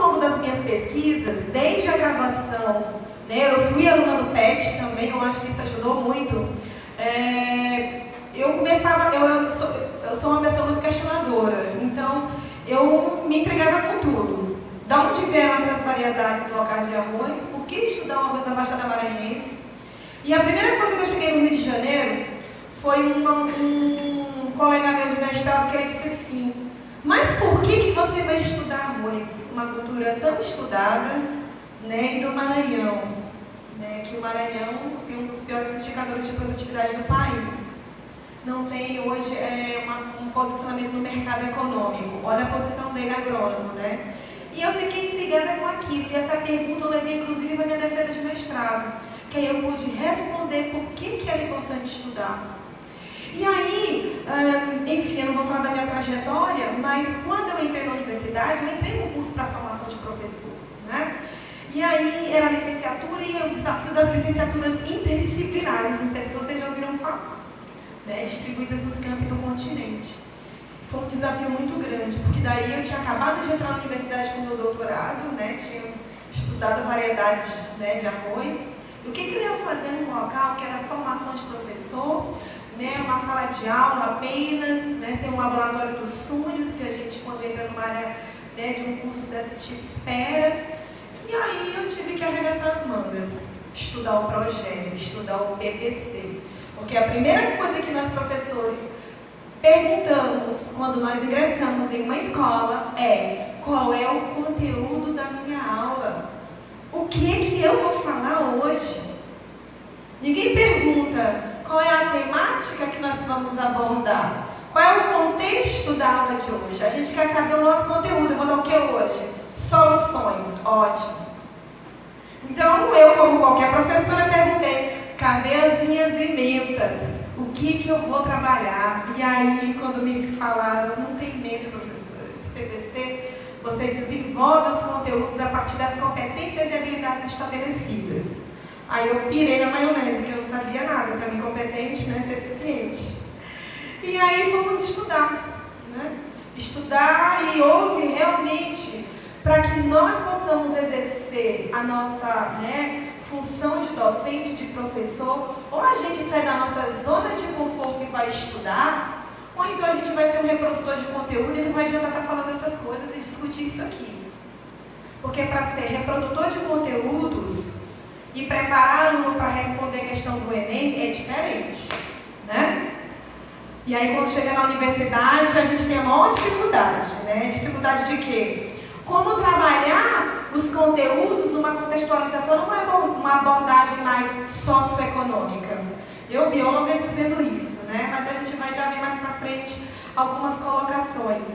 Ao longo das minhas pesquisas, desde a graduação, né, eu fui aluna do PET também, eu acho que isso ajudou muito. Eu sou uma pessoa muito questionadora, então eu me entregava com tudo. Da onde vieram essas variedades locais de arroz? Por que estudar o arroz da Baixada Maranhense? E a primeira coisa que eu cheguei no Rio de Janeiro foi um colega meu de mestrado que ele disse assim: mas por que você vai estudar arroz? Uma cultura tão estudada, né, e do Maranhão, né, que o Maranhão tem um dos piores indicadores de produtividade do país. Não tem hoje um posicionamento no mercado econômico. Olha a posição dele agrônomo, né? E eu fiquei intrigada com aquilo, e essa pergunta eu levei inclusive para minha defesa de mestrado, que aí eu pude responder por que era importante estudar. E aí, enfim, eu não vou falar da minha trajetória, mas quando eu entrei na universidade, eu entrei no curso para formação de professor, né? E aí era a licenciatura e o desafio das licenciaturas interdisciplinares, não sei se vocês já ouviram falar, né? Distribuídas nos campos do continente. Foi um desafio muito grande, porque daí eu tinha acabado de entrar na universidade com o meu doutorado, né? Tinha estudado variedades, né, de arroz. E o que eu ia fazer num local que era formação de professor, né, uma sala de aula apenas, né, sem um laboratório dos sonhos, que a gente, quando entra numa área, né, de um curso desse tipo, espera. E aí eu tive que arregaçar as mangas, estudar o projeto, estudar o PPC. Porque a primeira coisa que nós professores perguntamos quando nós ingressamos em uma escola é: qual é o conteúdo da minha aula? O que eu vou falar hoje? Ninguém pergunta qual é a temática que nós vamos abordar, qual é o contexto da aula de hoje. A gente quer saber o nosso conteúdo. Eu vou dar o que hoje? Soluções. Ótimo. Então eu, como qualquer professora, perguntei: cadê as minhas emendas? O que eu vou trabalhar? E aí, quando me falaram: não tem emenda, professora, esse PPC, você desenvolve os conteúdos a partir das competências e habilidades estabelecidas. Aí eu pirei na maionese, que eu não sabia nada. Para mim, competente não é ser eficiente. E aí fomos estudar, né? Estudar, e houve realmente, para que nós possamos exercer a nossa, né, função de docente, de professor, ou a gente sai da nossa zona de conforto e vai estudar, ou então a gente vai ser um reprodutor de conteúdo e não vai adiantar estar falando essas coisas e discutir isso aqui. Porque para ser reprodutor de conteúdos e preparar aluno para responder a questão do Enem é diferente, né? E aí quando chega na universidade a gente tem a maior dificuldade, né? Dificuldade de quê? Como trabalhar os conteúdos numa contextualização, numa abordagem mais socioeconômica. Eu, bióloga, dizendo isso, né? Mas a gente vai já ver mais para frente algumas colocações.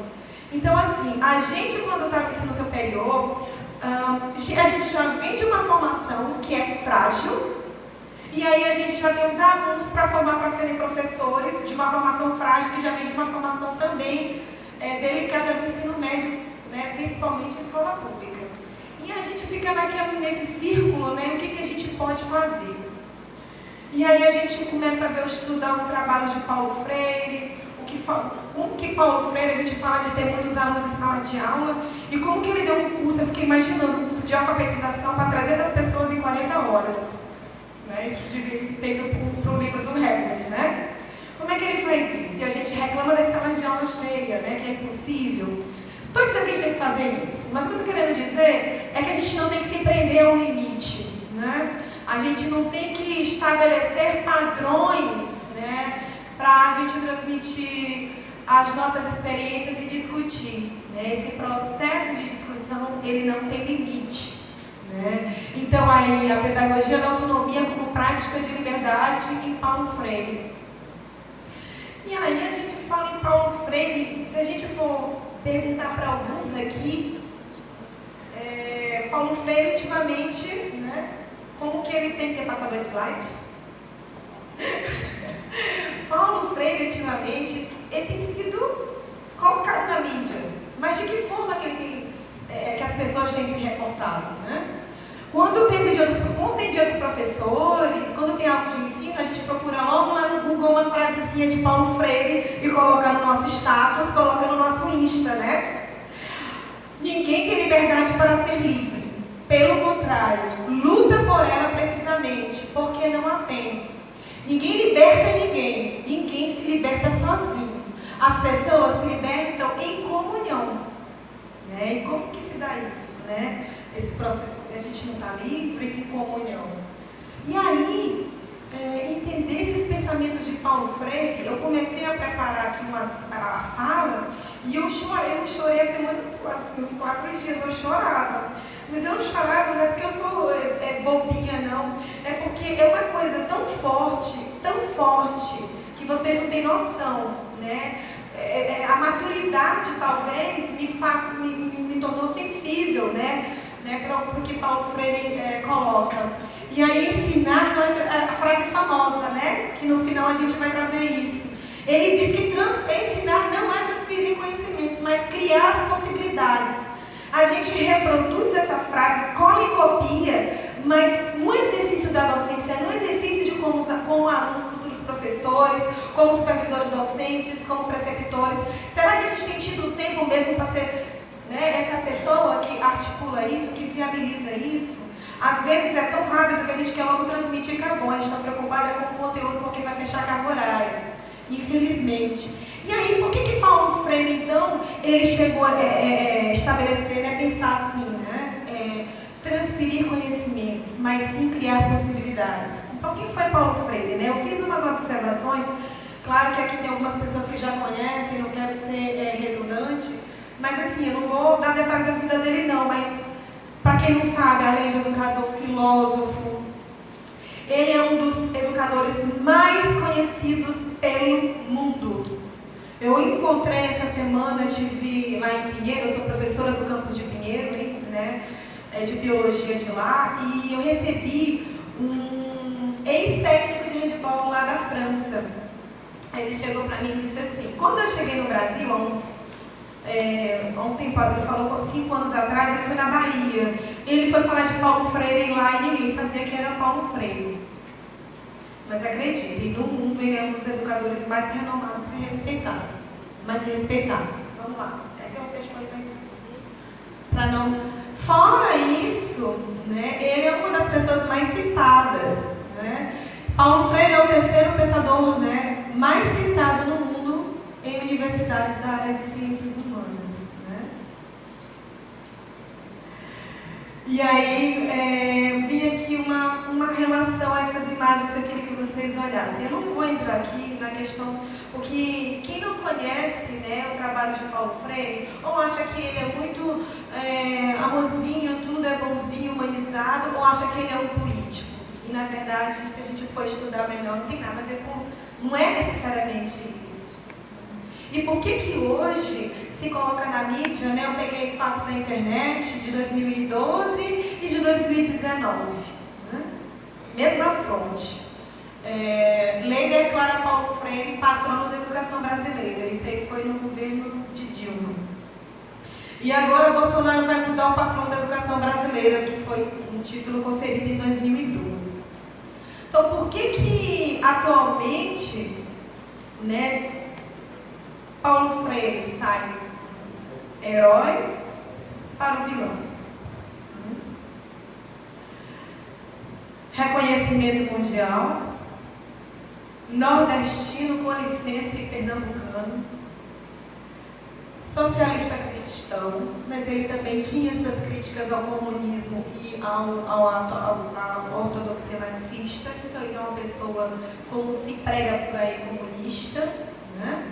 Então, assim, a gente, quando está no ensino superior, a gente já vem de uma formação que é frágil, e aí a gente já tem os alunos para formar para serem professores de uma formação frágil, que já vem de uma formação também delicada do ensino médio, né, principalmente escola pública. E a gente fica nesse círculo, né, o que a gente pode fazer. E aí a gente começa a estudar os trabalhos de Paulo Freire, como que Paulo Freire, a gente fala de ter muitos alunos em sala de aula, e como que ele deu um curso, eu fiquei imaginando um curso de alfabetização para 300 pessoas em 40 horas. Né? Isso devia ter ido para o livro do Herbert, né? Como é que ele faz isso? E a gente reclama das salas de aula cheias, né, que é impossível. Estou dizendo que a gente tem que fazer isso, mas o que eu estou querendo dizer é que a gente não tem que se prender a um limite, né? A gente não tem que estabelecer padrões, né, para a gente transmitir as nossas experiências e discutir, né? Esse processo de discussão, ele não tem limite, né? Então aí a pedagogia da autonomia como prática de liberdade em Paulo Freire. E aí a gente fala em Paulo Freire, se a gente for perguntar para alguns aqui, Paulo Freire ultimamente, né, como que ele tem que passar o slide? Paulo Freire ultimamente, ele tem sido colocado na mídia, mas de que forma que ele tem, que as pessoas têm se reportado, né? Quando tem dia dos professores, quando tem algo de ensino, a gente procura logo lá no Google uma frasezinha de Paulo Freire e coloca no nosso status, coloca no nosso Insta, né? Ninguém tem liberdade para ser livre. Pelo contrário, luta por ela precisamente, porque não a tem. Ninguém liberta ninguém, ninguém se liberta sozinho. As pessoas se libertam em comunhão. Né? E como que se dá isso? Né? Esse processo, a gente não está livre em comunhão. E aí, entender esses pensamentos de Paulo Freire, eu comecei a preparar aqui a fala, e eu chorei a semana, assim, uns 4 dias eu chorava. Mas eu não chorava, não é porque eu sou bobinha, não. É porque é uma coisa tão forte, que vocês não têm noção, né? A maturidade, talvez, me tornou sensível, né? Para o que Paulo Freire coloca. E aí, ensinar, não é a frase famosa, né? Que no final a gente vai trazer isso. Ele diz que ensinar não é transferir conhecimentos, mas criar as possibilidades. A gente reproduz essa frase, cola e copia, mas no exercício da docência, no exercício de como alunos, futuros professores, como supervisores docentes, como preceptores, será que a gente tem tido tempo mesmo para ser, né, essa pessoa que articula isso, que viabiliza isso? Às vezes é tão rápido que a gente quer logo transmitir, acabou, a gente está preocupada com o conteúdo porque vai fechar a carga horária, infelizmente. E aí, por que Paulo Freire, então, ele chegou a estabelecer, né, pensar assim, né, transferir conhecimentos, mas sim criar possibilidades? Então, quem foi Paulo Freire? Né? Eu fiz umas observações, claro que aqui tem algumas pessoas que já conhecem, não quero ser redundante, mas assim, eu não vou dar detalhe da vida dele não, mas para quem não sabe, além de educador, filósofo, ele é um dos educadores mais conhecidos pelo mundo. Eu encontrei essa semana, estive lá em Pinheiro, eu sou professora do campus de Pinheiro, né, de biologia de lá, e eu recebi um ex-técnico de handebol lá da França. Ele chegou para mim e disse assim, quando eu cheguei no Brasil, há um tempo, ele falou 5 anos atrás, ele foi na Bahia, ele foi falar de Paulo Freire lá e ninguém sabia que era Paulo Freire. Mas acreditem, no mundo ele é um dos educadores mais renomados e respeitados. Mais respeitado. Vamos lá. É que eu fecho para não. Fora isso, né, ele é uma das pessoas mais citadas. Né? Paulo Freire é o terceiro pensador, né, mais citado no mundo em universidades da área de ciências humanas. Né? E aí, vi aqui uma relação a essas imagens que eu queria que vocês olhassem. Eu não vou entrar aqui na questão, porque quem não conhece, né, o trabalho de Paulo Freire, ou acha que ele é muito amorzinho, tudo é bonzinho, humanizado, ou acha que ele é um político. E, na verdade, se a gente for estudar melhor, não tem nada a ver com... Não é necessariamente isso. E por que hoje se coloca na mídia, né? Eu peguei fatos da internet de 2012 e de 2019. Né? Mesma fonte. Lei declara Paulo Freire patrono da educação brasileira. Isso aí foi no governo de Dilma. E agora o Bolsonaro vai mudar o patrono da educação brasileira, que foi um título conferido em 2012. Então, por que atualmente, né, Paulo Freire sai herói para o vilão? Reconhecimento mundial, nordestino com licença e pernambucano, socialista cristão, mas ele também tinha suas críticas ao comunismo e à ortodoxia marxista, então ele é uma pessoa, como se prega por aí, comunista, né?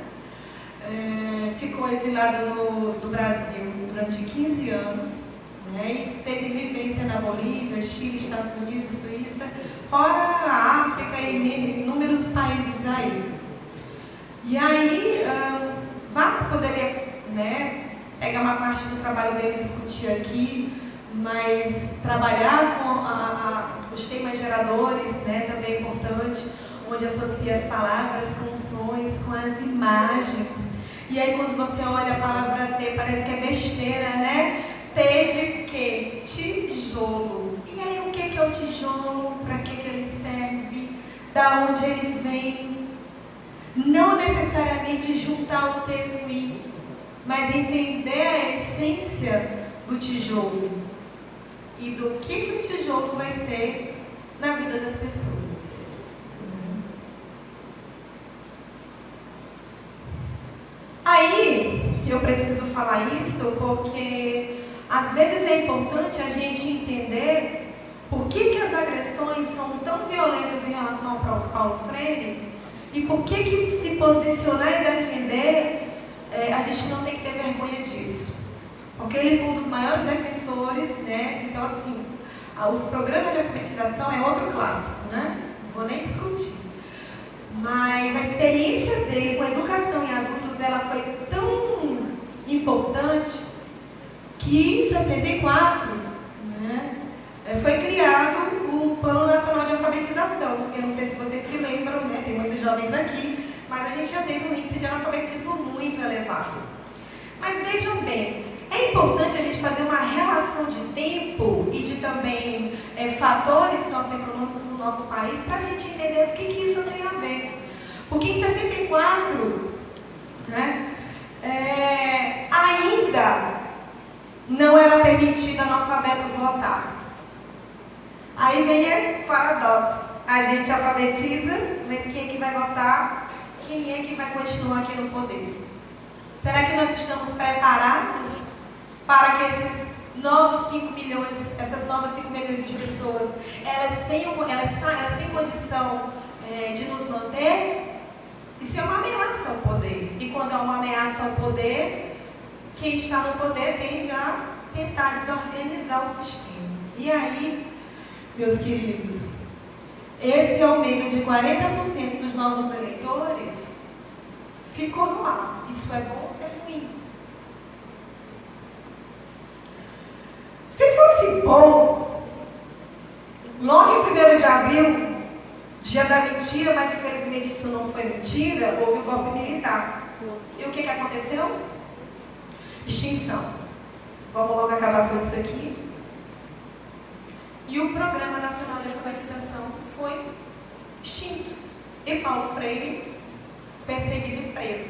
Ficou exilado do Brasil durante 15 anos, né? E teve vivência na Bolívia, Chile, Estados Unidos, Suíça, fora a África e inúmeros países aí. E aí, poderia, né, pegar uma parte do trabalho dele e discutir aqui, mas trabalhar com os temas geradores, né, também é importante, onde associa as palavras com sons, com as imagens. E aí quando você olha a palavra T, parece que é besteira, né? T de quê? Tijolo. E aí o que é o tijolo? Para que ele serve? Da onde ele vem? Não necessariamente juntar o T com I, mas entender a essência do tijolo e do que o tijolo vai ser na vida das pessoas. Aí, eu preciso falar isso porque às vezes é importante a gente entender por que as agressões são tão violentas em relação ao Paulo Freire e por que se posicionar e defender, a gente não tem que ter vergonha disso. Porque ele foi um dos maiores defensores, né? Então, assim, os programas de alfabetização é outro clássico, né? Não vou nem discutir. Mas a experiência dele com a educação em adultos, ela foi tão importante que em 64, né, foi criado o Plano Nacional de Alfabetização. Eu não sei se vocês se lembram, né, tem muitos jovens aqui, mas a gente já teve um índice de analfabetismo muito elevado. Mas vejam bem, é importante a gente fazer uma relação de tempo e de também fatores socioeconômicos no nosso país para a gente entender o que isso tem a ver. Porque em 64, né, ainda não era permitido analfabeto votar. Aí vem o paradoxo. A gente alfabetiza, mas quem é que vai votar? Quem é que vai continuar aqui no poder? Será que nós estamos preparados para que esses novos 5 milhões, essas novas 5 milhões de pessoas, elas têm condição de nos manter? Isso é uma ameaça ao poder. E quando há uma ameaça ao poder, quem está no poder tende a tentar desorganizar o sistema. E aí, meus queridos, esse aumento de 40% dos novos eleitores ficou no ar. Isso é bom ou isso é ruim? Se fosse bom, logo em 1º de abril, dia da mentira, mas infelizmente isso não foi mentira, houve o golpe militar. E o que aconteceu? Extinção. Vamos logo acabar com isso aqui. E o Programa Nacional de Alfabetização foi extinto. E Paulo Freire, perseguido e preso.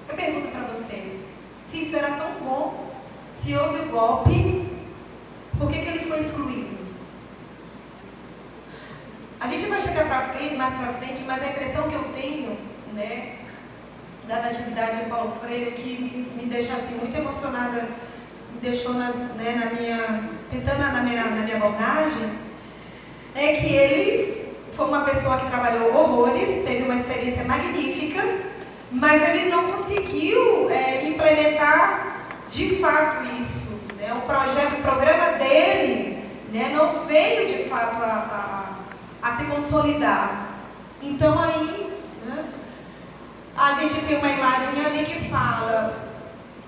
Eu pergunto para vocês, se isso era tão bom, se houve o golpe, por que ele foi excluído? A gente vai chegar mais para frente, mas a impressão que eu tenho, né, das atividades de Paulo Freire, que me deixa assim, muito emocionada, me deixou na minha abordagem, é que ele foi uma pessoa que trabalhou horrores, teve uma experiência magnífica, mas ele não conseguiu implementar de fato isso. Né? O programa dele, né, não veio de fato a se consolidar. Então aí, né, a gente tem uma imagem ali que fala,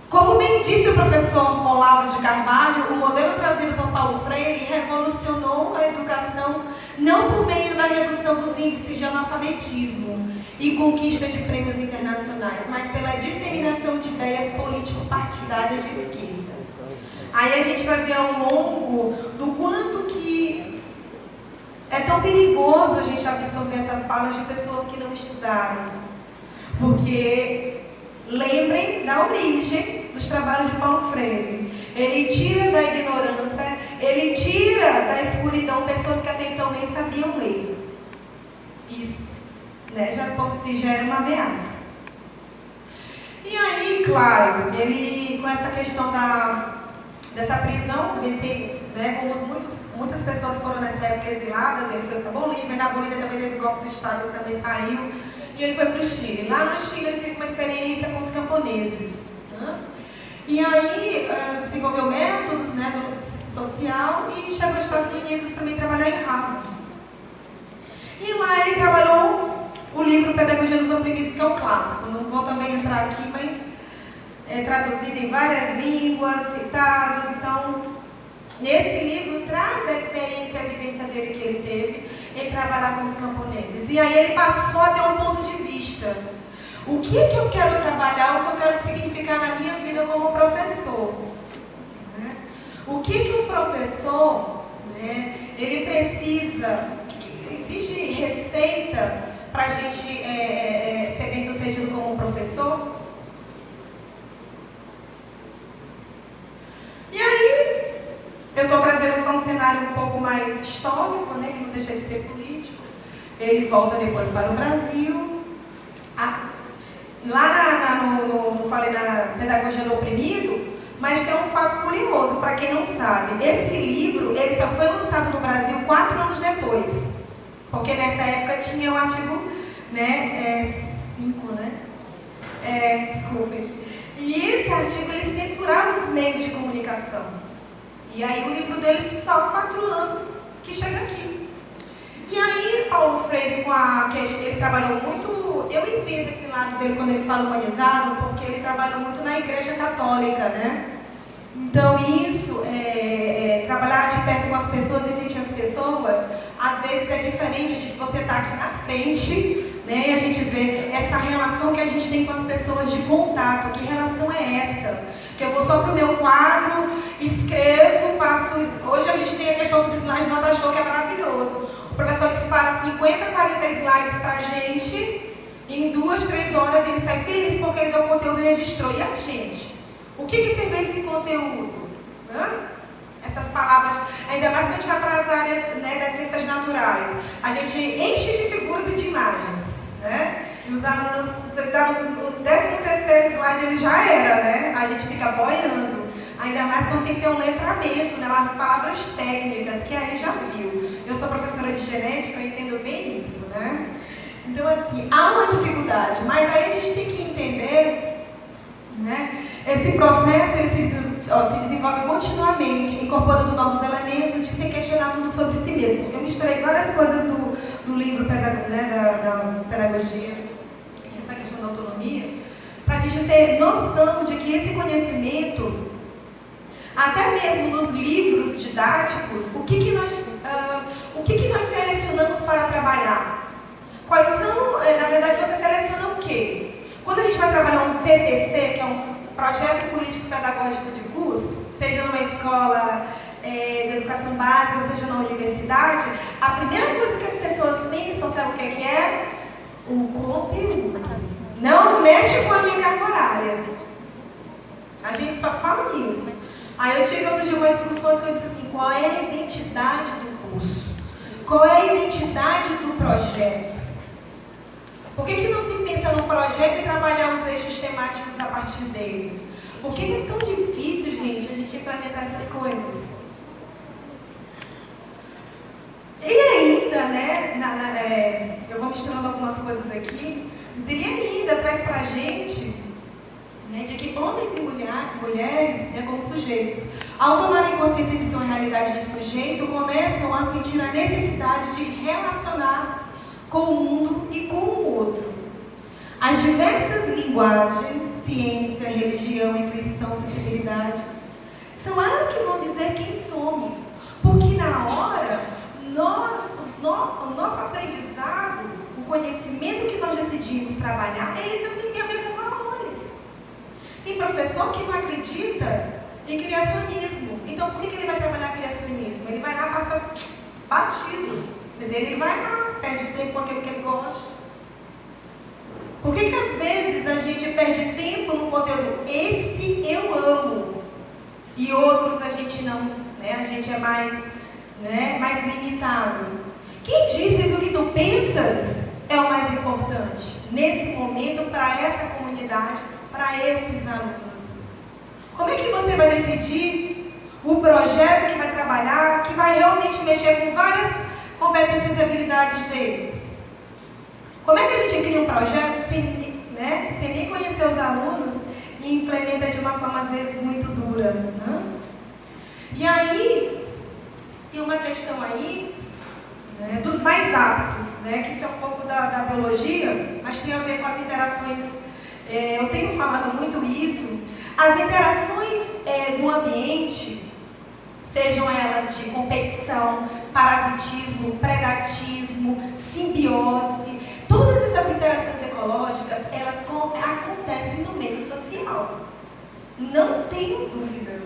como bem disse o professor Olavo de Carvalho, o modelo trazido por Paulo Freire revolucionou a educação não por meio da redução dos índices de analfabetismo e conquista de prêmios internacionais, mas pela disseminação de ideias político-partidárias de esquerda. Aí a gente vai ver ao longo do quanto que é tão perigoso a gente absorver essas falas de pessoas que não estudaram. Porque lembrem da origem dos trabalhos de Paulo Freire. Ele tira da ignorância, ele tira da escuridão pessoas que até então nem sabiam ler. Isso, né, já por si já era uma ameaça. E aí, claro, ele, com essa questão dessa prisão, ele tem, né, como muitas pessoas foram nessa época exiladas, ele foi para a Bolívia, e na Bolívia também teve golpe do Estado, ele também saiu, e ele foi para o Chile. Lá no Chile ele teve uma experiência com os camponeses. Né? E aí desenvolveu métodos, né, do psicossocial e chegou aos Estados Unidos também trabalhar em Harvard. E lá ele trabalhou o livro Pedagogia dos Oprimidos, que é um clássico. Não vou também entrar aqui, mas é traduzido em várias línguas, citados. Então, nesse livro traz a experiência, a vivência dele que ele teve em trabalhar com os camponeses. E aí ele passou a ter um ponto de vista. O que eu quero trabalhar, o que eu quero significar na minha vida como professor? Né? O que um professor, né, ele precisa, existe receita para a gente ser bem sucedido como professor? E Eu estou trazendo só um cenário um pouco mais histórico, né, que não deixa de ser político. Ele volta depois para o Brasil. Falei na Pedagogia do Oprimido, mas tem um fato curioso, para quem não sabe. Esse livro, ele só foi lançado no Brasil 4 anos depois. Porque nessa época tinha o artigo, né, 5, né? Desculpe. E esse artigo, ele censurava os meios de comunicação. E aí o livro dele só 4 anos que chega aqui. E aí Paulo Freire, ele trabalhou muito, eu entendo esse lado dele quando ele fala humanizado, porque ele trabalhou muito na Igreja Católica, né? Então isso, trabalhar de perto com as pessoas e sentir as pessoas, às vezes é diferente de que você está aqui na frente, né? E a gente vê essa relação que a gente tem com as pessoas de contato. Que relação é essa? Que eu vou só para o meu quadro, escrevo, passo... Hoje a gente tem a questão dos slides do Datashow, que é maravilhoso. O professor dispara 50, 40 slides para a gente, e em 2, 3 horas ele sai feliz porque ele deu conteúdo e registrou. E a gente? O que serve esse conteúdo? Essas palavras, ainda mais quando a gente vai para as áreas, né, das ciências naturais. A gente enche de figuras e de imagens, né? E os alunos, no 13º slide ele já era, né? A gente fica boiando. Ainda mais quando tem que ter um letramento, né? Umas palavras técnicas, que aí já viu. Eu sou professora de genética, eu entendo bem isso, né? Então, assim, há uma dificuldade, mas aí a gente tem que entender, né? Esse processo ele se desenvolve continuamente, incorporando novos elementos, de se questionar tudo sobre si mesmo. Eu misturei várias coisas do livro da pedagogia, essa questão da autonomia, para a gente ter noção de que esse conhecimento, até mesmo nos livros didáticos, o que nós selecionamos para trabalhar? Quais são, na verdade, você seleciona o quê? Quando a gente vai trabalhar um PPC, que é um projeto político-pedagógico de curso, seja numa escola de educação básica, ou seja na universidade, a primeira coisa que as pessoas pensam, sabe o que é? O conteúdo. Não mexe com a minha carga horária. A gente só fala nisso. Aí eu tive outro dia umas discussões que eu disse assim, qual é a identidade do curso? Qual é a identidade do projeto? Por que não se pensa num projeto e trabalhar os eixos temáticos a partir dele? Por que é tão difícil, gente, a gente implementar essas coisas? E ainda, né, eu vou misturando algumas coisas aqui, mas ele ainda traz pra gente, né, de que homens e mulheres, né, como sujeitos, ao tomarem consciência de sua realidade de sujeito, começam a sentir a necessidade de relacionar-se com o mundo e com o outro. As diversas linguagens, ciência, religião, intuição, sensibilidade, são elas que vão dizer quem somos. Porque na hora, o nosso aprendizado, o conhecimento que nós decidimos trabalhar, ele também tem a ver com valores. Tem professor que não acredita em criacionismo. Então, por que ele vai trabalhar criacionismo? Ele vai lá, passa batido. Mas ele vai lá, perde tempo com aquilo que ele gosta. Por que às vezes a gente perde tempo no conteúdo? Esse eu amo. E outros a gente não, né? A gente é mais limitado. Quem disse que o que tu pensas é o mais importante nesse momento para essa comunidade, para esses alunos? Como é que você vai decidir o projeto que vai trabalhar, que vai realmente mexer com várias competências e habilidades deles? Como é que a gente cria um projeto sem nem conhecer os alunos e implementa de uma forma, às vezes, muito dura? Né? E aí, tem uma questão aí, né, dos mais aptos, né, que isso é um pouco da biologia, mas tem a ver com as interações. Eu tenho falado muito isso. As interações no ambiente, sejam elas de competição, parasitismo, predatismo, simbiose, todas essas interações ecológicas, elas acontecem no meio social. Não tenho dúvida.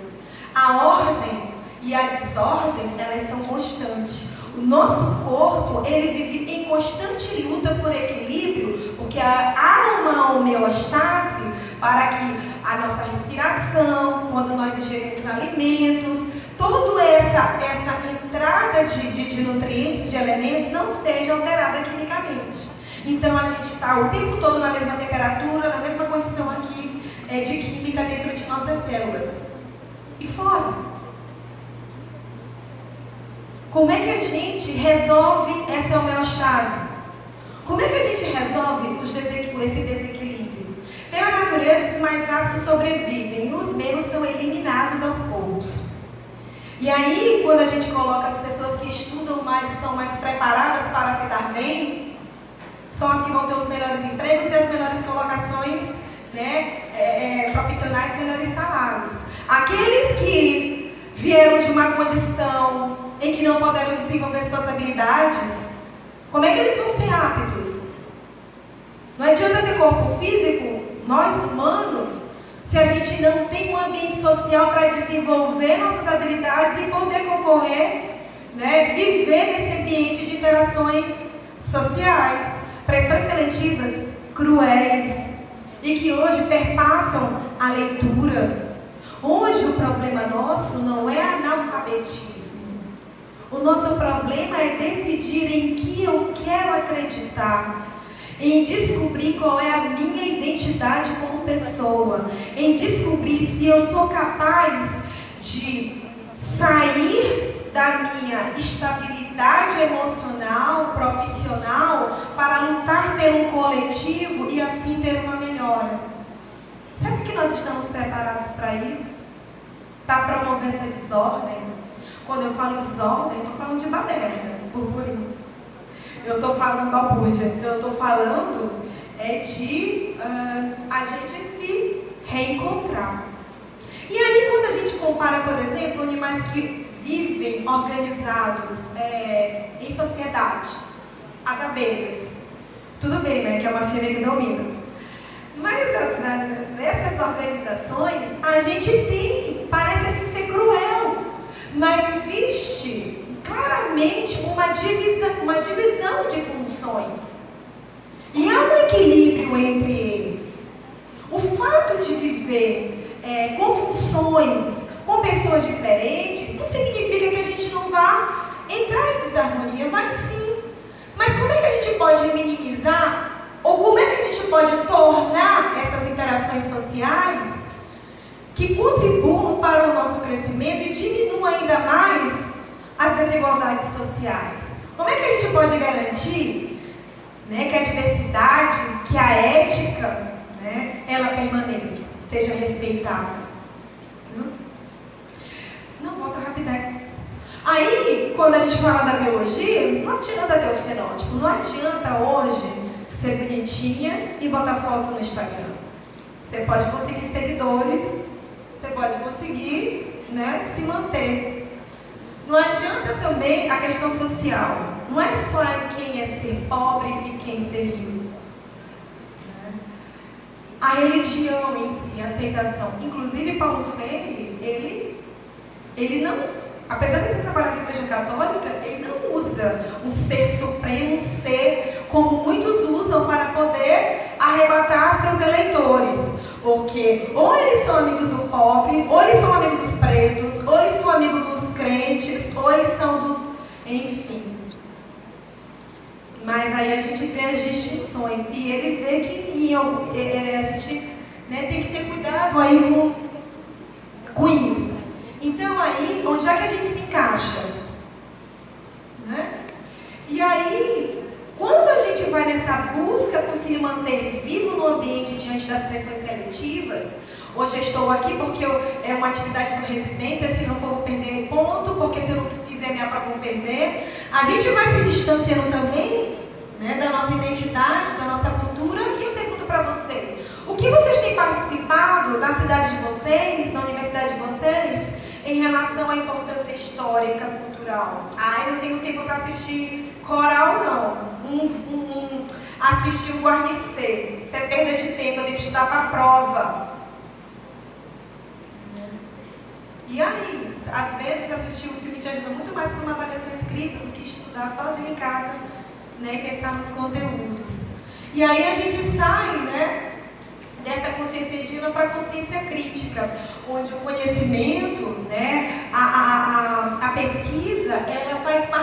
A ordem e a desordem, elas são constantes. O nosso corpo, ele vive em constante luta por equilíbrio, porque há uma homeostase para que a nossa respiração, quando nós ingerimos alimentos, toda essa de nutrientes, de elementos, não seja alterada quimicamente. Então a gente está o tempo todo na mesma temperatura, na mesma condição aqui de química dentro de nossas células. E fora. Como é que a gente resolve essa homeostase? Como é que a gente resolve esse desequilíbrio? Pela natureza, os mais aptos sobrevivem e os menos são eliminados aos poucos. E aí, quando a gente coloca as pessoas que estudam mais e são mais preparadas para se dar bem, são as que vão ter os melhores empregos e as melhores colocações, né, profissionais, melhores salários. Aqueles que vieram de uma condição em que não puderam desenvolver suas habilidades, como é que eles vão ser aptos? Não adianta ter corpo físico, nós humanos, se a gente não tem um ambiente social para desenvolver nossas habilidades e poder concorrer, né, viver nesse ambiente de interações sociais, pressões seletivas cruéis e que hoje perpassam a leitura. Hoje o problema nosso não é analfabetismo. O nosso problema é decidir em que eu quero acreditar, em descobrir qual é a minha identidade como pessoa, em descobrir se eu sou capaz de sair da minha estabilidade emocional, profissional, para lutar pelo coletivo e assim ter uma melhora. Será que nós estamos preparados para isso? Para promover essa desordem? Quando eu falo desordem, eu estou falando de baderna, burburinho. Eu estou falando balbúrdia. Eu estou falando de a gente se reencontrar. E aí, quando a gente compara, por exemplo, animais que vivem organizados em sociedade, as abelhas. Tudo bem, né? Que é uma fêmea que domina. Mas nessas organizações, a gente tem, parece assim ser cruel, mas existe claramente uma divisão de funções. E há um equilíbrio entre eles. O fato de viver com funções, com pessoas diferentes, não significa que a gente não vá entrar em desarmonia, vai sim. Mas como é que a gente pode minimizar, ou como é que a gente pode tornar essas interações sociais que contribuam para o nosso crescimento e diminuam ainda mais as desigualdades sociais? Como é que a gente pode garantir, né, que a diversidade, que a ética, né, ela permaneça, seja respeitada? Não, volta rapidez. Aí, quando a gente fala da biologia, não adianta ter o fenótipo, não adianta hoje ser bonitinha e botar foto no Instagram. Você pode conseguir seguidores, você pode conseguir, né, se manter. Não adianta também a questão social. Não é só quem é ser pobre e quem ser rico. A religião em si, a aceitação. Inclusive, Paulo Freire, ele não, apesar de ter trabalhado na Igreja Católica, ele não usa um ser supremo, um ser como muitos usam para poder arrebatar seus eleitores. Porque ou eles são amigos do pobre, ou eles são amigos dos pretos, ou eles são amigos dos crentes, ou eles são dos... enfim. Mas aí a gente vê as distinções. E ele vê que a gente, né, tem que ter cuidado aí com isso. Então aí, onde é que a gente se encaixa? Né? E aí, quando a gente vai nessa busca por se manter vivo no ambiente diante das pressões seletivas, hoje eu estou aqui porque é uma atividade de residência, se não for vou perder ponto, porque se eu não fizer minha prova vou perder. A gente vai se distanciando também, né, da nossa identidade, da nossa cultura. E eu pergunto para vocês, o que vocês têm participado na cidade de vocês, na universidade de vocês, em relação à importância histórica, cultural? Ah, eu não tenho tempo para assistir coral, não. Assistir o Guarnicê. Isso é perda de tempo, eu tenho que estudar para a prova. E aí, às vezes assistir um filme te ajuda muito mais para uma avaliação escrita do que estudar sozinho em casa, né, e pensar nos conteúdos. E aí a gente sai, né, dessa consciência indígena para a consciência crítica, onde o conhecimento, né, a pesquisa, ela faz parte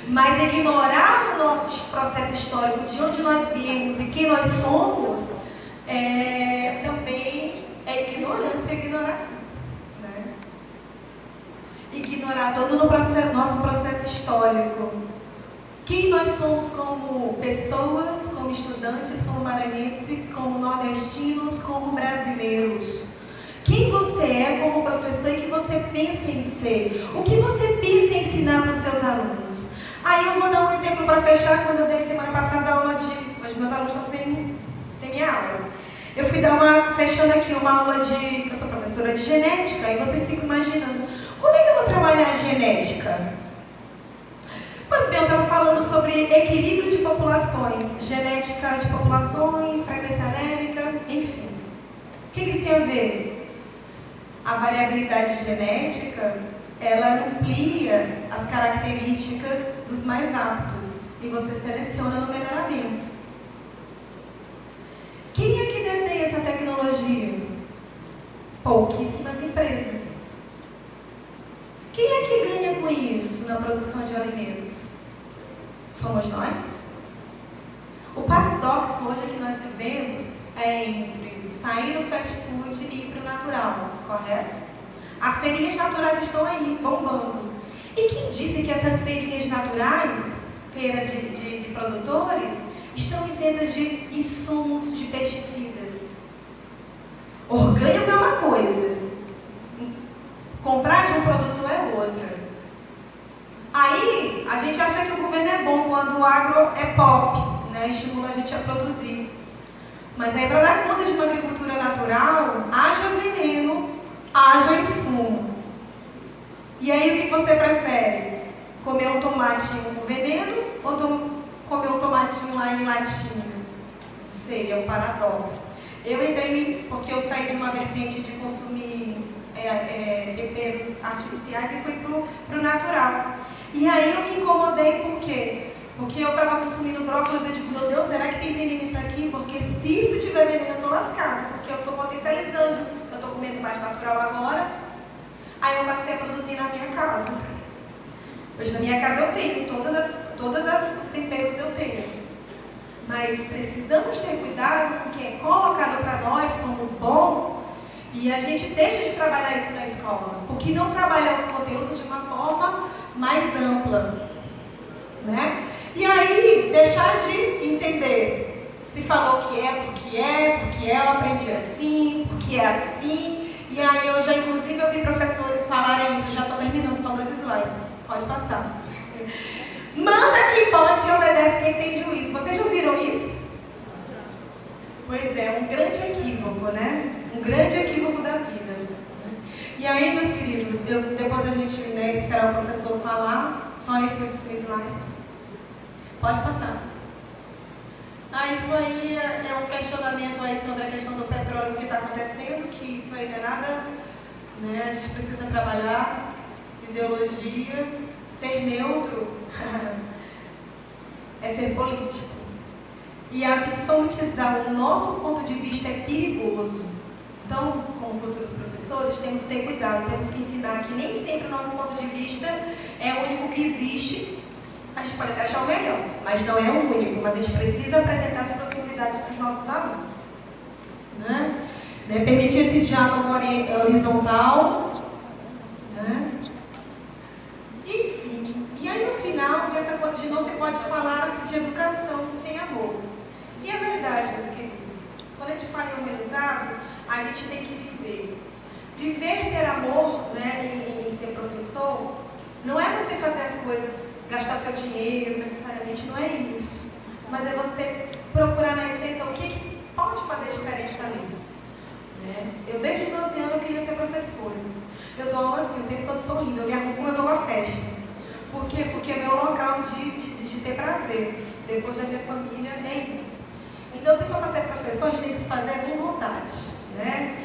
Mas ignorar o nosso processo histórico, de onde nós viemos e quem nós somos, também é ignorância, ignorar isso, né? Ignorar todo o nosso processo histórico. Quem nós somos como pessoas, como estudantes, como maranhenses, como nordestinos, como brasileiros. Quem você é como professor e que você pensa em ser. O que você pensa em ensinar para os seus alunos. Aí eu vou dar um exemplo para fechar. Quando eu dei semana passada a aula de... Os meus alunos estão sem minha aula. Eu fui dar fechando aqui uma aula de... Eu sou professora de genética e vocês ficam imaginando. Como é que eu vou trabalhar a genética? Pois bem, eu estava falando sobre equilíbrio de populações. Genética de populações, frequência alélica, enfim. O que isso tem a ver? A variabilidade genética, ela amplia as características dos mais aptos e você seleciona no melhoramento. Quem é que detém essa tecnologia? Pouquíssimas empresas. Quem é que ganha com isso na produção de alimentos? Somos nós? O paradoxo hoje que nós vivemos é entre sair do fast food e ir para o natural, correto? As feirinhas naturais estão aí, bombando. E quem disse que essas feirinhas naturais, feiras de produtores, estão isentas de insumos de pesticidas? Orgânico é uma coisa, comprar de um produtor é outra. Aí, a gente acha que o governo é bom quando o agro é pop, né? Estimula a gente a produzir. Mas aí, para dar conta de uma agricultura natural, haja veneno, haja insumo. E aí, o que você prefere? Comer um tomatinho com veneno ou comer um tomatinho lá em latinha? Não sei, é um paradoxo. Eu entrei porque eu saí de uma vertente de consumir temperos artificiais e fui para o natural. E aí eu me incomodei por quê? Porque eu estava consumindo brócolis e eu digo, meu Deus, será que tem veneno isso aqui? Porque se isso tiver veneno eu estou lascada, porque eu estou potencializando. Eu estou comendo mais natural agora. Aí eu passei a produzir na minha casa. Hoje na minha casa eu tenho, todos os temperos eu tenho. Mas precisamos ter cuidado com o que é colocado para nós como bom e a gente deixa de trabalhar isso na escola. Porque não trabalhar os conteúdos de uma forma mais ampla, né? E aí, deixar de entender. Se falou que porque eu aprendi assim, porque é assim. E aí, eu já, inclusive, ouvi professores falarem isso. Já estou terminando, são 2 slides. Pode passar. Manda quem pode e obedece quem tem juízo. Vocês já ouviram isso? Pois é, um grande equívoco, né? Um grande equívoco da vida. E aí, meus queridos, depois a gente esperar o professor falar. Só esse último slide. Pode passar. Isso aí é um questionamento aí sobre a questão do petróleo que está acontecendo, que isso aí não é nada, né? A gente precisa trabalhar ideologia, ser neutro é ser político. E absolutizar o nosso ponto de vista é perigoso. Então, como futuros professores, temos que ter cuidado, temos que ensinar que nem sempre o nosso ponto de vista é o único que existe. A gente pode até achar o melhor, mas não é o único. Mas a gente precisa apresentar as possibilidades para os nossos alunos. Né? Permitir esse diálogo horizontal. Né? Enfim, e aí no final, essa coisa de não se pode falar de educação sem amor. E é verdade, meus queridos. Quando a gente fala em humanizado, a gente tem que viver. Viver, ter amor, né, em ser professor, não é você fazer as coisas, gastar seu dinheiro, necessariamente, não é isso. Mas é você procurar na essência o que pode fazer diferença ali. Né? Eu, desde os 12 anos, eu queria ser professora. Eu dou aula assim, o tempo todo sorrindo. Eu me arrumo como eu vou uma festa. Por quê? Porque é meu local de ter prazer. Depois da minha família, é isso. Então, se for para ser professor, a gente tem que se fazer com vontade. Né?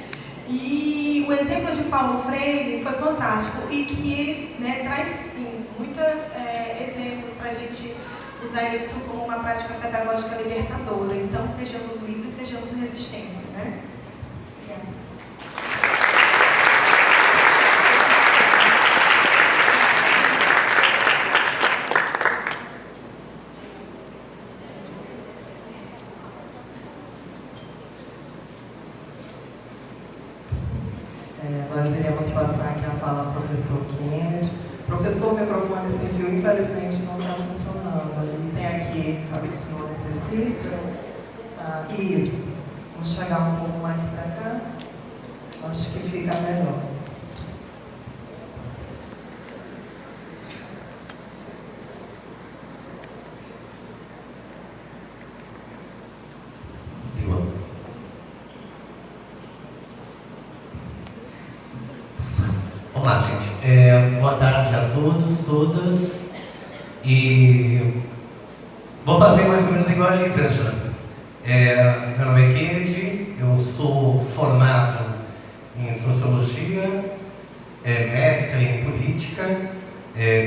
E o exemplo de Paulo Freire foi fantástico. E que ele, né, traz, sim, muitos exemplos para a gente usar isso como uma prática pedagógica libertadora. Então, sejamos livres, sejamos resistência. Né? nós iremos passar aqui a fala ao professor Kennedy. Professor, o microfone sem fio, infelizmente, não está funcionando. Ele tem aqui, caso o senhor necessite. Isso. Vamos chegar um pouco mais para cá. Acho que fica melhor. Olá, gente. Boa tarde a todos, todas. E vou fazer mais ou menos igual a Elisângela. Meu nome é Kennedy, eu sou formado em Sociologia, mestre em Política,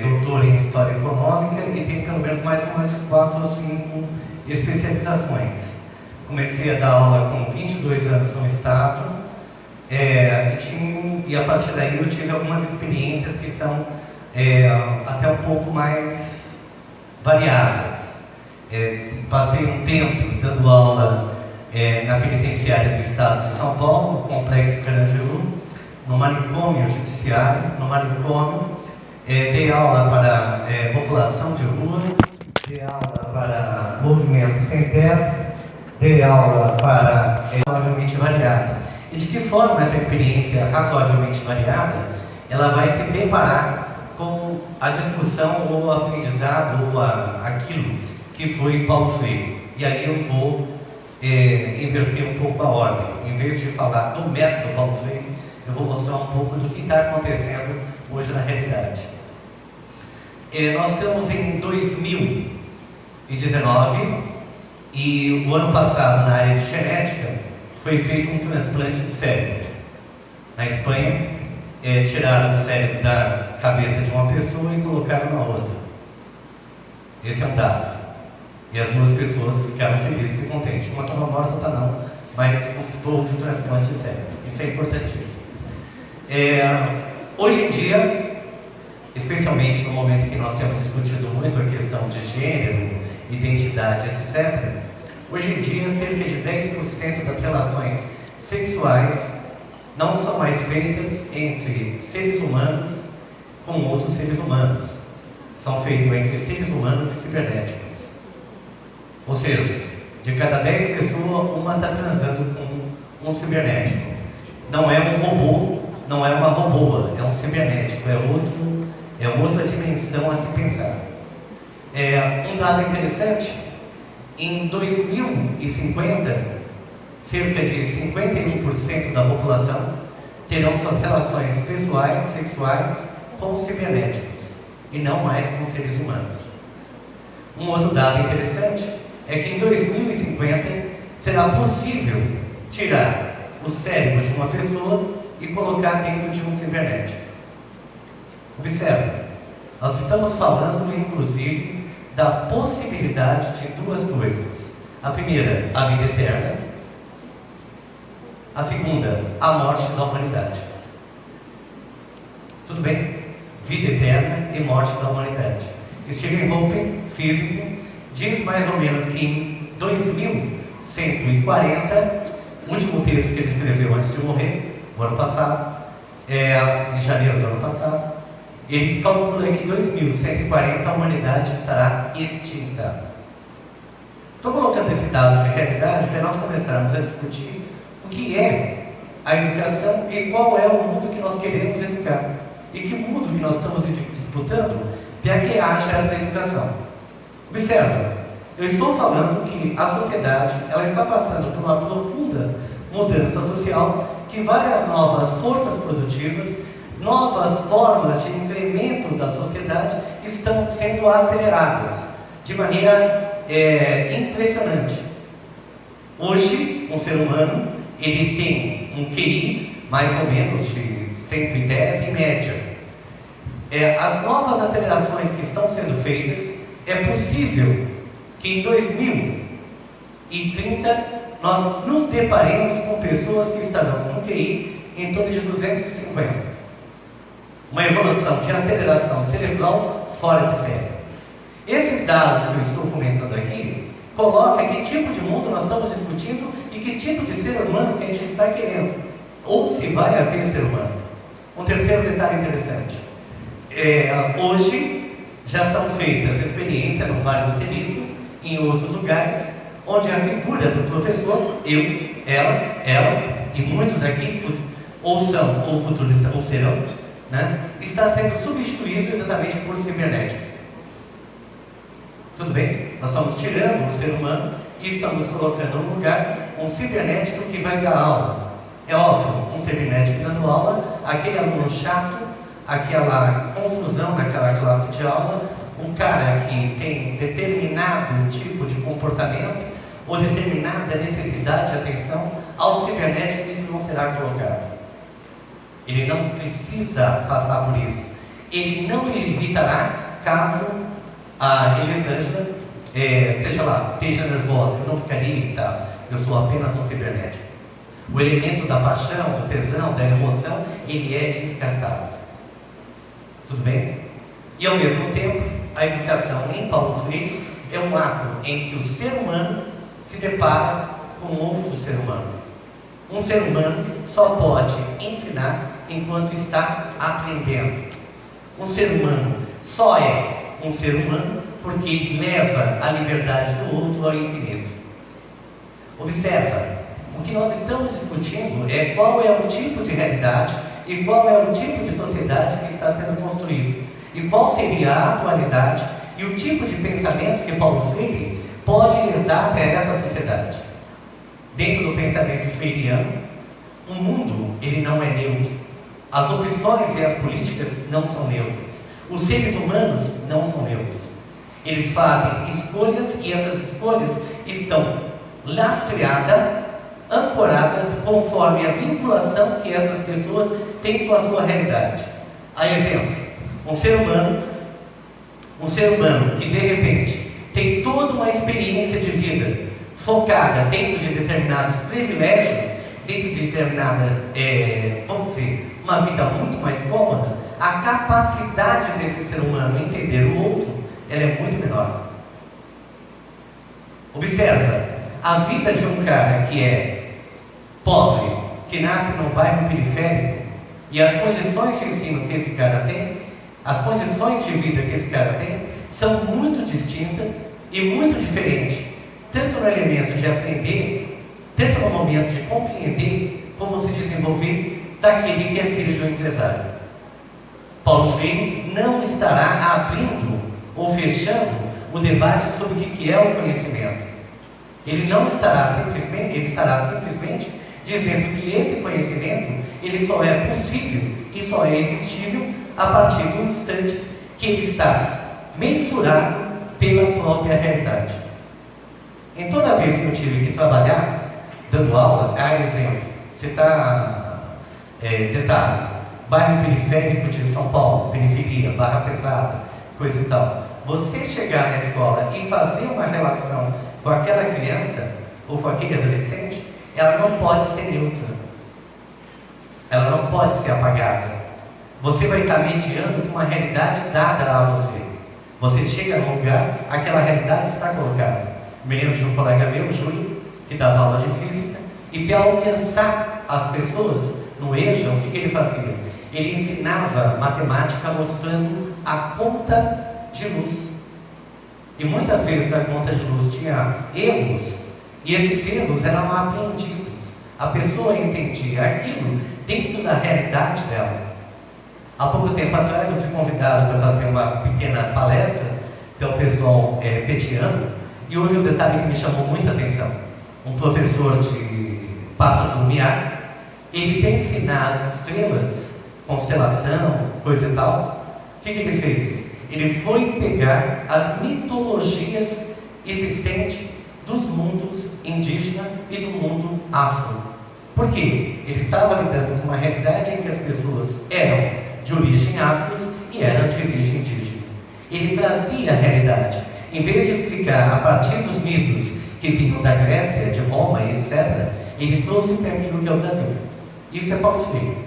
doutor em História Econômica e tenho pelo menos mais umas 4 ou 5 especializações. Comecei a dar aula com 22 anos no Estado. E a partir daí eu tive algumas experiências que são até um pouco mais variadas. Passei um tempo dando aula na penitenciária do Estado de São Paulo, no Complexo Carandiru, no manicômio judiciário, no manicômio. Dei aula para população de rua, dei aula para movimento sem teto, dei aula para razoavelmente variada. E de que forma essa experiência razoavelmente variada, ela vai se deparar com a discussão ou o aprendizado ou aquilo que foi Paulo Freire. E aí eu vou inverter um pouco a ordem. Em vez de falar do método Paulo Freire, eu vou mostrar um pouco do que está acontecendo hoje na realidade. Nós estamos em 2019 e o ano passado, na área de genética, foi feito um transplante de cérebro. Na Espanha, tiraram o cérebro da cabeça de uma pessoa e colocaram na outra. Esse é um dado. E as 2 pessoas ficaram felizes e contentes. Uma estava morta, outra não, mas houve transplante de cérebro. Isso é importantíssimo. Hoje em dia, especialmente no momento que nós temos discutido muito a questão de gênero, identidade, etc., hoje em dia, cerca de 10% das relações sexuais não são mais feitas entre seres humanos com outros seres humanos. São feitas entre seres humanos e cibernéticos. Ou seja, de cada 10 pessoas, uma está transando com um cibernético. Não é um robô, não é uma robôa, é um cibernético, é outra dimensão a se pensar. Um dado interessante: em 2050, cerca de 51% da população terão suas relações pessoais, sexuais com cibernéticos e não mais com seres humanos. Um outro dado interessante é que em 2050 será possível tirar o cérebro de uma pessoa e colocar dentro de um cibernético. Observe, nós estamos falando inclusive da possibilidade de 2 coisas. A primeira, a vida eterna. A segunda, a morte da humanidade. Tudo bem? Vida eterna e morte da humanidade. Stephen Hawking, físico, diz mais ou menos que em 2140, o último texto que ele escreveu antes de morrer, o ano passado, em janeiro do ano passado, ele calcula que em 2140 a humanidade estará extinta. Estou colocando esse dado de realidade para nós começarmos a discutir o que é a educação e qual é o mundo que nós queremos educar. E que mundo que nós estamos disputando para que haja essa educação. Observa, eu estou falando que a sociedade ela está passando por uma profunda mudança social, que várias novas forças produtivas, novas formas de incremento da sociedade estão sendo aceleradas de maneira impressionante. Hoje, um ser humano ele tem um QI mais ou menos de 110 em média. As novas acelerações que estão sendo feitas, é possível que em 2030 nós nos deparemos com pessoas que estarão com QI em torno de 250. Uma evolução de aceleração cerebral fora de série. Esses dados que eu estou comentando aqui colocam que tipo de mundo nós estamos discutindo e que tipo de ser humano que a gente está querendo, ou se vai haver ser humano. Um terceiro detalhe interessante. Hoje já são feitas experiências no Vale do Silício e em outros lugares, onde a figura do professor, eu, ela e muitos aqui, ou são, ou futuros, ou serão, né, está sendo substituído exatamente por cibernético. Tudo bem? Nós estamos tirando o ser humano e estamos colocando no lugar um cibernético que vai dar aula. É óbvio, um cibernético dando aula, aquele aluno chato, aquela confusão naquela classe de aula, um cara que tem determinado tipo de comportamento ou determinada necessidade de atenção, ao cibernético isso não será colocado. Ele não precisa passar por isso. Ele não lhe irritará caso a Elisângela, seja lá, esteja nervosa. Eu não ficaria irritado. Eu sou apenas um cibernético. O elemento da paixão, do tesão, da emoção, ele é descartado. Tudo bem? E ao mesmo tempo, a educação em Paulo Freire é um ato em que o ser humano se depara com outro ser humano. Um ser humano só pode ensinar enquanto está aprendendo. Um ser humano só é um ser humano porque ele leva a liberdade do outro ao infinito. Observa, o que nós estamos discutindo é qual é o tipo de realidade e qual é o tipo de sociedade que está sendo construído, e qual seria a atualidade e o tipo de pensamento que Paulo Freire pode herdar para essa sociedade. Dentro do pensamento freiriano, o mundo ele não é neutro. As opções e as políticas não são neutras. Os seres humanos não são neutros. Eles fazem escolhas e essas escolhas estão lastreadas, ancoradas conforme a vinculação que essas pessoas têm com a sua realidade. A exemplo, um ser humano que de repente tem toda uma experiência de vida focada dentro de determinados privilégios, dentro de determinada, vamos dizer, uma vida muito mais cômoda, a capacidade desse ser humano entender o outro, ela é muito menor. Observa, a vida de um cara que é pobre, que nasce num bairro periférico, e as condições de ensino que esse cara tem, as condições de vida que esse cara tem, são muito distintas e muito diferentes, tanto no elemento de aprender, tanto no momento de compreender como se desenvolver daquele que é filho de um empresário. Paulo Freire não estará abrindo ou fechando o debate sobre o que é o conhecimento. Ele estará simplesmente dizendo que esse conhecimento ele só é possível e só é existível a partir do instante que ele está mensurado pela própria realidade. Em toda vez que eu tive que trabalhar dando aula, exemplo, você está, detalhe, bairro periférico de São Paulo, periferia, barra pesada, coisa e tal. Você chegar na escola e fazer uma relação com aquela criança ou com aquele adolescente, ela não pode ser neutra. Ela não pode ser apagada. Você vai estar mediando com uma realidade dada a você. Você chega num lugar, aquela realidade está colocada. Me lembro de um colega meu, Júlio, que dava aula de física, e para alcançar as pessoas no EJA, o que ele fazia? Ele ensinava matemática mostrando a conta de luz. E muitas vezes a conta de luz tinha erros, e esses erros eram aprendidos. A pessoa entendia aquilo dentro da realidade dela. Há pouco tempo atrás eu fui convidado para fazer uma pequena palestra pelo pessoal petiano, e houve um detalhe que me chamou muita atenção. Um professor de Paços de Lumiar, ele para ensinar as estrelas, constelação, coisa e tal, o que ele fez? Ele foi pegar as mitologias existentes dos mundos indígena e do mundo afro. Por quê? Ele estava lidando com uma realidade em que as pessoas eram de origem afro e eram de origem indígena. Ele trazia a realidade. Em vez de explicar a partir dos mitos que vinham da Grécia, de Roma e etc., ele trouxe para aquilo que é o Brasil. Isso é Paulo Freire.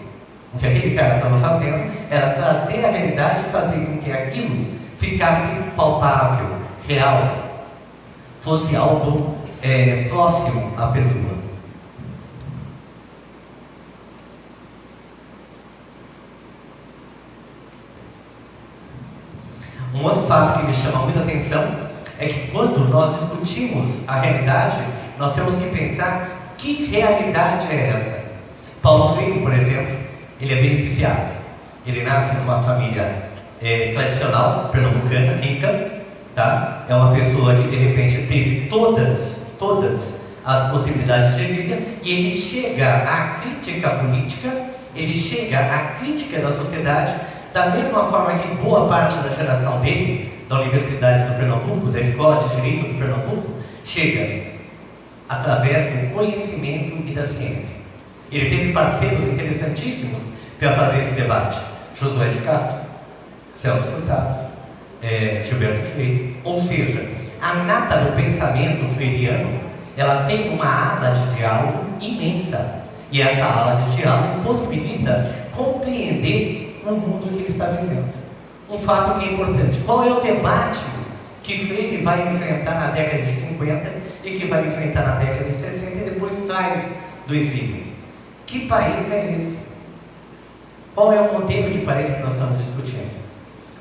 O que aquele cara estava fazendo era trazer a realidade e fazer com que aquilo ficasse palpável, real, fosse algo próximo à pessoa. Um outro fato que me chama muita atenção é que quando nós discutimos a realidade, nós temos que pensar que realidade é essa. Paulo Freire, por exemplo, ele é beneficiado. Ele nasce numa família tradicional, pernambucana, rica, tá? É uma pessoa que de repente teve todas as possibilidades de vida, e ele chega à crítica política, ele chega à crítica da sociedade, da mesma forma que boa parte da geração dele, da Universidade do Pernambuco, da Escola de Direito do Pernambuco, chega através do conhecimento e da ciência. Ele teve parceiros interessantíssimos para fazer esse debate: Josué de Castro, Celso Furtado, Gilberto Freire. Ou seja, a nata do pensamento freiriano, ela tem uma ala de diálogo imensa, e essa ala de diálogo possibilita compreender o mundo que ele está vivendo. Um fato que é importante: qual é o debate que Freire vai enfrentar na década de 50 e que vai enfrentar na década de 60 e depois traz do exílio? Que país é esse? Qual é o modelo de país que nós estamos discutindo?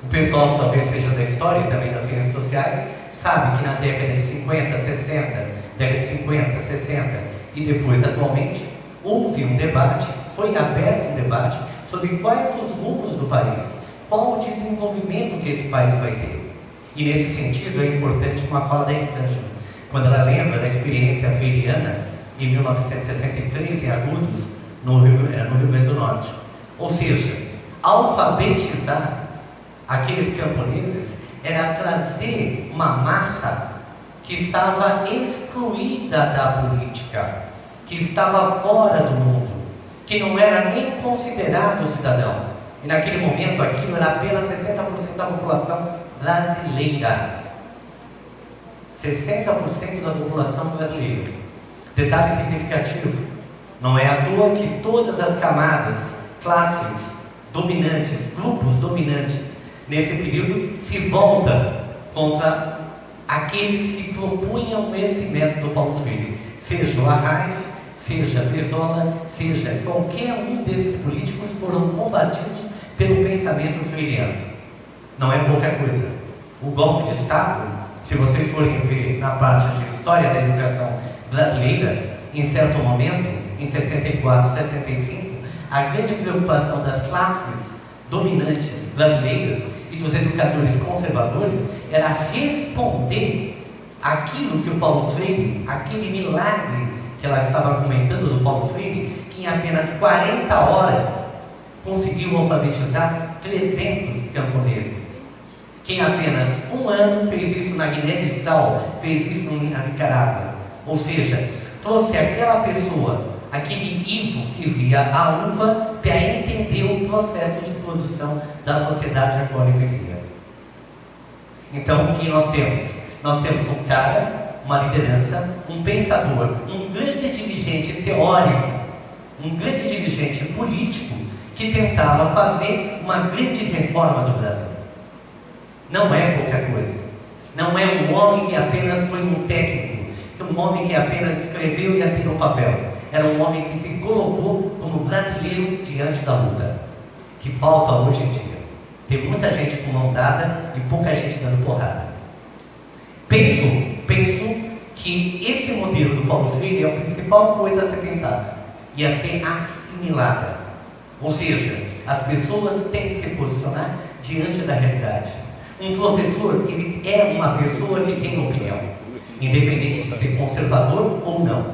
O pessoal que talvez seja da história e também das ciências sociais sabe que na década de 50, 60, década de 50, 60 e depois atualmente, houve um debate, foi aberto um debate sobre quais os rumos do país, qual o desenvolvimento que esse país vai ter. E nesse sentido é importante uma fala da Elisângela, quando ela lembra da experiência freiriana em 1963 em Agudos, no Rio Grande do Norte. Ou seja, alfabetizar aqueles camponeses era trazer uma massa que estava excluída da política, que estava fora do mundo, que não era nem considerado cidadão. E naquele momento aquilo era apenas 60% da população brasileira. 60% da população brasileira. Detalhe significativo: não é à toa que todas as camadas, classes dominantes, grupos dominantes, nesse período se voltam contra aqueles que propunham esse método Paulo Freire, seja o Arraes, seja Brizola, seja qualquer um desses políticos, foram combatidos pelo pensamento freiriano. Não é pouca coisa. O golpe de Estado, se vocês forem ver na parte de História da Educação brasileira, em certo momento, em 64, 65, a grande preocupação das classes dominantes brasileiras e dos educadores conservadores era responder aquilo que o Paulo Freire, aquele milagre que ela estava comentando do Paulo Freire, que em apenas 40 horas conseguiu alfabetizar 300 camponeses. Que em apenas um ano fez isso na Guiné-Bissau, fez isso na Nicarágua. Ou seja, trouxe aquela pessoa, aquele Ivo que via a uva, para entender o processo de produção da sociedade a qual ele vivia. Então, o que nós temos? Nós temos um cara, uma liderança, um pensador, um grande dirigente teórico, um grande dirigente político que tentava fazer uma grande reforma do Brasil. Não é pouca coisa. Não é um homem que apenas foi um técnico, um homem que apenas escreveu e assinou papel. Era um homem que se colocou como brasileiro diante da luta, que falta hoje em dia. Tem muita gente com mão dada e pouca gente dando porrada. Penso que esse modelo do Paulo Freire é a principal coisa a ser pensada e a ser assimilada. Ou seja, as pessoas têm que se posicionar diante da realidade. Um professor, ele é uma pessoa que tem opinião, independente de ser conservador ou não.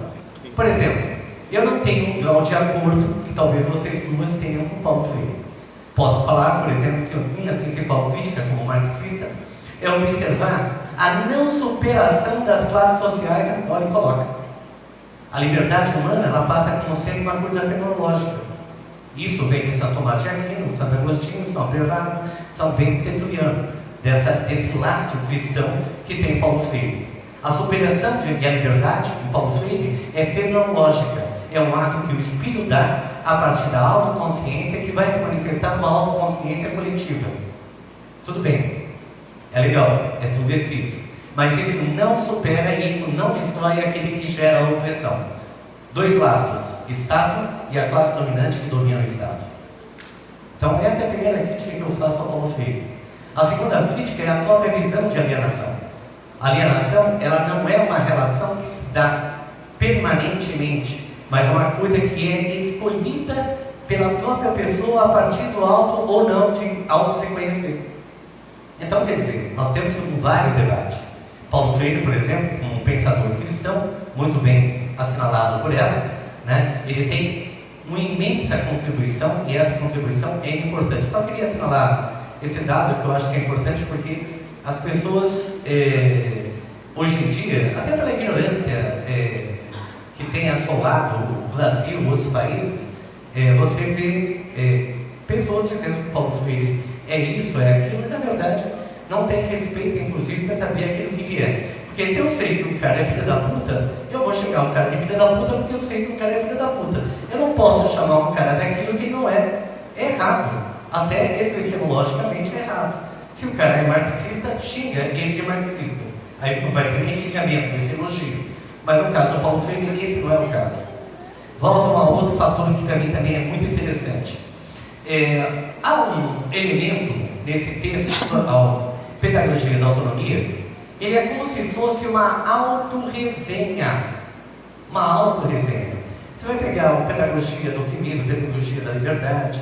Por exemplo, eu não tenho um grau de acordo que talvez vocês duas tenham com Paulo Freire. Posso falar, por exemplo, que a minha principal crítica como marxista é observar a não superação das classes sociais a qual ele coloca. A liberdade humana, ela passa como sendo uma coisa tecnológica. Isso vem de São Tomás de Aquino, Santo Agostinho, São Bernardo, São Bento Tertuliano, desse lastro cristão que tem Paulo Freire. A superação e a liberdade de Paulo Freire é fenomenológica. É um ato que o Espírito dá a partir da autoconsciência, que vai se manifestar numa autoconsciência coletiva. Tudo bem, é legal, é tudo isso. Mas isso não supera e isso não destrói aquele que gera a opressão. Dois lastros, Estado e a classe dominante que domina o Estado. Então essa é a primeira crítica que eu faço ao Paulo Freire. A segunda crítica é a própria visão de alienação. A alienação, ela não é uma relação que se dá permanentemente, mas é uma coisa que é escolhida pela própria pessoa a partir do auto ou não de auto se conhecer. Então, quer dizer, nós temos um vários debates. Paulo Freire, por exemplo, um pensador cristão, muito bem assinalado por ela, né? Ele tem uma imensa contribuição e essa contribuição é importante. Só queria assinalar esse dado que eu acho que é importante porque as pessoas, hoje em dia, até pela ignorância que tem assolado o Brasil e outros países, você vê pessoas dizendo que Paulo Freire é isso, é aquilo, e na verdade não tem respeito, inclusive, para saber aquilo que é. Porque se eu sei que o cara é filho da puta, eu vou chegar um cara de filho da puta porque eu sei que o cara é filho da puta. Eu não posso chamar um cara daquilo que não é. É errado. Até epistemologicamente é errado. Se o cara é marxista, xinga ele de marxista. Aí não vai ser nem xingamento, vai ser elogio. Mas no caso do Paulo Freire, esse não é o caso. Volta a um outro fator que para mim também é muito interessante. Há um elemento nesse texto, Pedagogia da Autonomia, ele é como se fosse uma autorresenha. Uma autorresenha. Você vai pegar a Pedagogia do Oprimido, Pedagogia da Liberdade,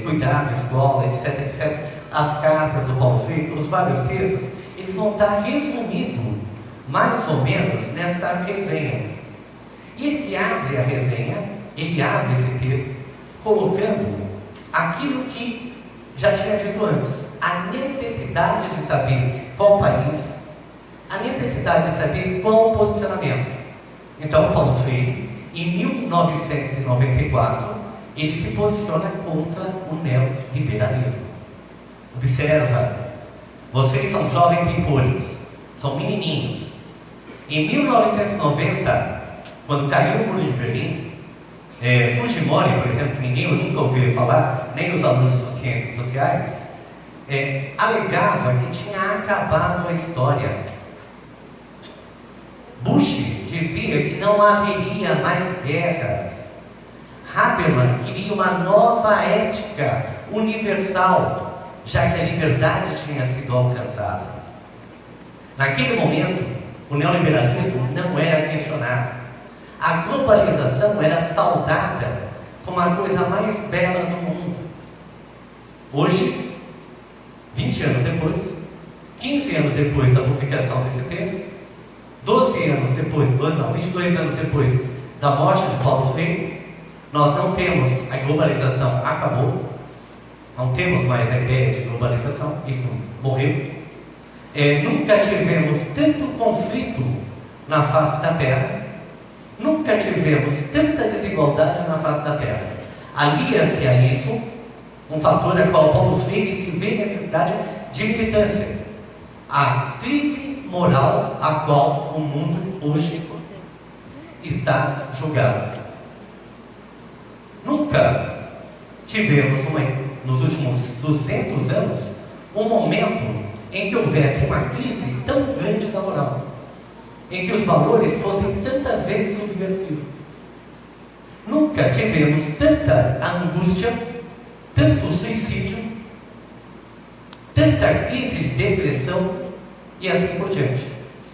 Cuidado, Escola, etc, etc. As cartas do Paulo Freire, os vários textos, eles vão estar resumidos, mais ou menos, nessa resenha. E ele abre a resenha, ele abre esse texto, colocando aquilo que já tinha dito antes, a necessidade de saber qual país, a necessidade de saber qual o posicionamento. Então, Paulo Freire, em 1994, ele se posiciona contra o neoliberalismo. Observa, vocês são jovens pipolhos, são menininhos. Em 1990, quando caiu o Muro de Berlim, Fujimori, por exemplo, que ninguém nunca ouviu falar, nem os alunos de ciências sociais, alegava que tinha acabado a história. Bush dizia que não haveria mais guerras. Habermas queria uma nova ética universal, já que a liberdade tinha sido alcançada. Naquele momento, o neoliberalismo não era questionado. A globalização era saudada como a coisa mais bela do mundo. Hoje, 20 anos depois, 15 anos depois da publicação desse texto, 22 anos depois da morte de Paulo Freire, nós não temos, a globalização acabou, não temos mais a ideia de globalização, isso morreu. Nunca tivemos tanto conflito na face da Terra, nunca tivemos tanta desigualdade na face da Terra. Alia-se a isso um fator a qual Paulo Freire se vê necessidade de militância, a crise moral a qual o mundo hoje está julgado. Nunca tivemos, nos últimos 200 anos, um momento em que houvesse uma crise tão grande da moral, em que os valores fossem tantas vezes subversivos. Nunca tivemos tanta angústia, tanto suicídio, tanta crise de depressão e assim por diante.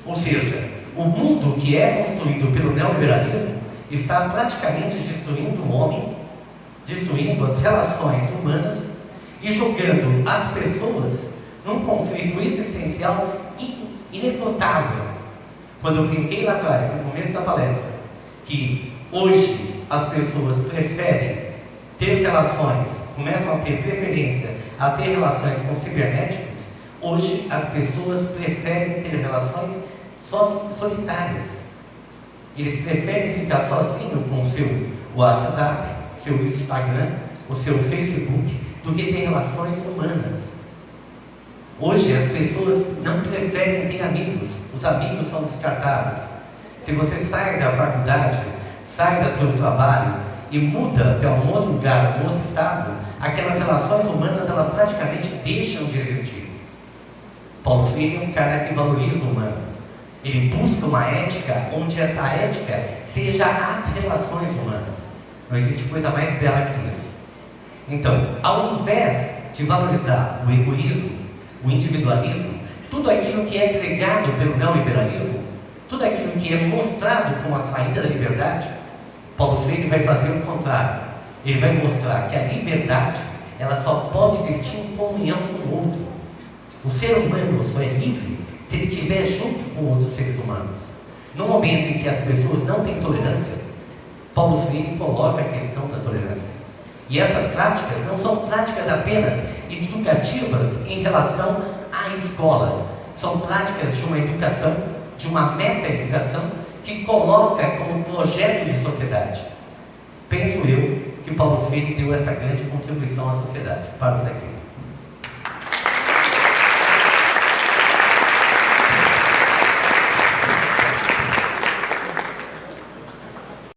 Ou seja, o mundo que é construído pelo neoliberalismo está praticamente destruindo o homem, destruindo as relações humanas e jogando as pessoas num conflito existencial inesgotável. Quando eu brinquei lá atrás, no começo da palestra, que hoje as pessoas preferem ter relações, começam a ter preferência a ter relações com cibernéticos, hoje as pessoas preferem ter relações solitárias. Eles preferem ficar sozinhos com o seu WhatsApp, seu Instagram, o seu Facebook, do que ter relações humanas. Hoje as pessoas não preferem ter amigos, os amigos são descartáveis. Se você sai da faculdade, sai do seu trabalho e muda para um outro lugar, um outro estado, aquelas relações humanas elas praticamente deixam de existir. Paulo Freire é um cara que valoriza o humano. Ele busca uma ética onde essa ética seja as relações humanas. Não existe coisa mais bela que isso. Então, ao invés de valorizar o egoísmo, o individualismo, tudo aquilo que é pregado pelo neoliberalismo, tudo aquilo que é mostrado como a saída da liberdade, Paulo Freire vai fazer o contrário. Ele vai mostrar que a liberdade, ela só pode existir em comunhão com o outro. O ser humano só é livre se ele estiver junto com outros seres humanos. No momento em que as pessoas não têm tolerância, Paulo Freire coloca a questão da tolerância. E essas práticas não são práticas apenas educativas em relação à escola. São práticas de uma educação, de uma meta-educação, que coloca como projeto de sociedade. Penso eu que Paulo Freire deu essa grande contribuição à sociedade. Paro daqui.